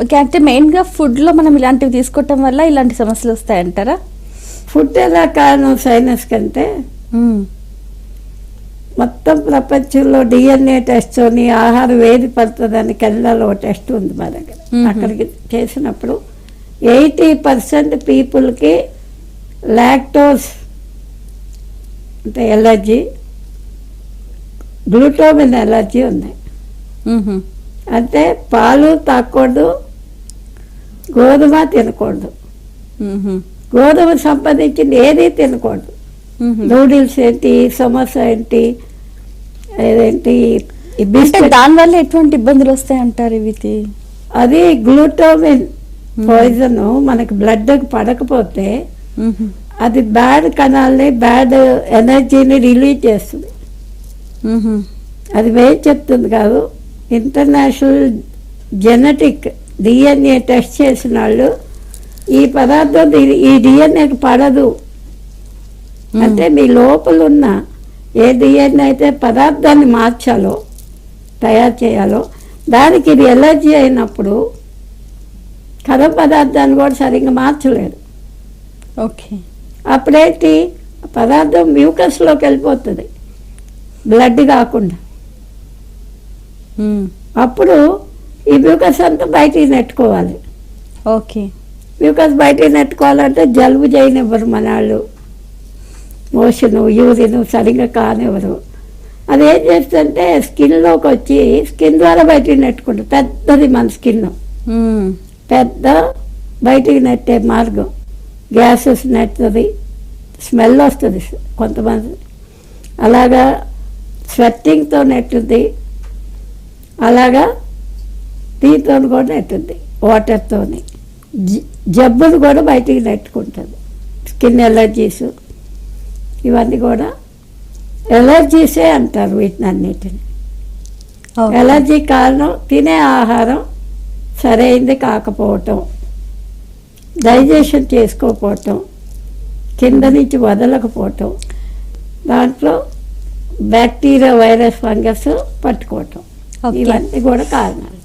Okay, అంటే మెయిన్గా ఫుడ్లో మనం ఇలాంటివి తీసుకోవటం వల్ల ఇలాంటి సమస్యలు వస్తాయంటారా? ఫుడ్ ఎలా కారణం సైనస్ కంటే మొత్తం ప్రపంచంలో DNA టెస్ట్ అని ఆహారం ఏది పడుతుందని కెనడాలో టెస్ట్ ఉంది మా దగ్గర. అక్కడికి చేసినప్పుడు 80% పీపుల్కి లాక్టోస్ అంటే ఎలర్జీ, గ్లూటోమిన్ ఎలర్జీ ఉన్నాయి. అంటే పాలు తాగకూడదు, గోధుమ తినకూడదు, గోధుమ సంబంధించింది ఏది తినకూడదు. నూడిల్స్ ఏంటి, సమోసా ఏంటి, ఏదేంటి, దానివల్ల ఎటువంటి ఇబ్బందులు వస్తాయంటారు? ఇవి అది గ్లూటోమిన్ పాయిజన్ మనకి బ్లడ్కి పడకపోతే అది బ్యాడ్ కణాలని, బ్యాడ్ ఎనర్జీని రిలీజ్ చేస్తుంది. అది వేసి చెప్తుంది కాదు. ఇంటర్నేషనల్ జెనెటిక్ DNA టెస్ట్ చేసిన వాళ్ళు ఈ పదార్థం ఈ DNAకి పడదు అంటే మీ లోపల ఉన్న ఏ DNA అయితే పదార్థాన్ని మార్చాలో, తయారు చేయాలో, దానికి ఇది ఎలర్జీ అయినప్పుడు కథ పదార్థాన్ని కూడా సరిగ్గా మార్చలేదు. ఓకే, అప్పుడేంటి పదార్థం మ్యూకస్లోకి వెళ్ళిపోతుంది, బ్లడ్ కాకుండా. అప్పుడు ఈ మ్యూకస్ అంతా బయటికి నెట్టుకోవాలి. ఓకే, మ్యూకస్ బయటికి నెట్టుకోవాలంటే జలుబు చేయనివ్వరు మన వాళ్ళు, మోషను యూరిన్ సరిగ్గా కానివ్వరు. అది ఏం చేస్తుంటే స్కిన్లోకి వచ్చి స్కిన్ ద్వారా బయటికి నెట్టుకుంటుంది. పెద్దది మన స్కిన్, పెద్ద బయటికి నెట్టే మార్గం. గ్యాసెస్ నెట్టుతుంది, స్మెల్ వస్తుంది కొంతమంది, అలాగా స్వెట్టింగ్తో నెట్టుద్ది, అలాగా దీంతో కూడా నెట్టుద్ది, వాటర్తో. జబ్బులు కూడా బయటికి నెట్టుకుంటుంది. స్కిన్ ఎలర్జీస్ ఇవన్నీ కూడా ఎలర్జీసే అంటారు వీటిని అన్నిటిని. ఎలర్జీ కారణం తినే ఆహారం సరైనది కాకపోవటం, డైజెషన్ చేసుకోకపోవటం, కింద నుంచి వదలకపోవటం, దాంట్లో బ్యాక్టీరియా, వైరస్, ఫంగస్ పట్టుకోవటం, ఇవన్నీ కూడా కారణాలు.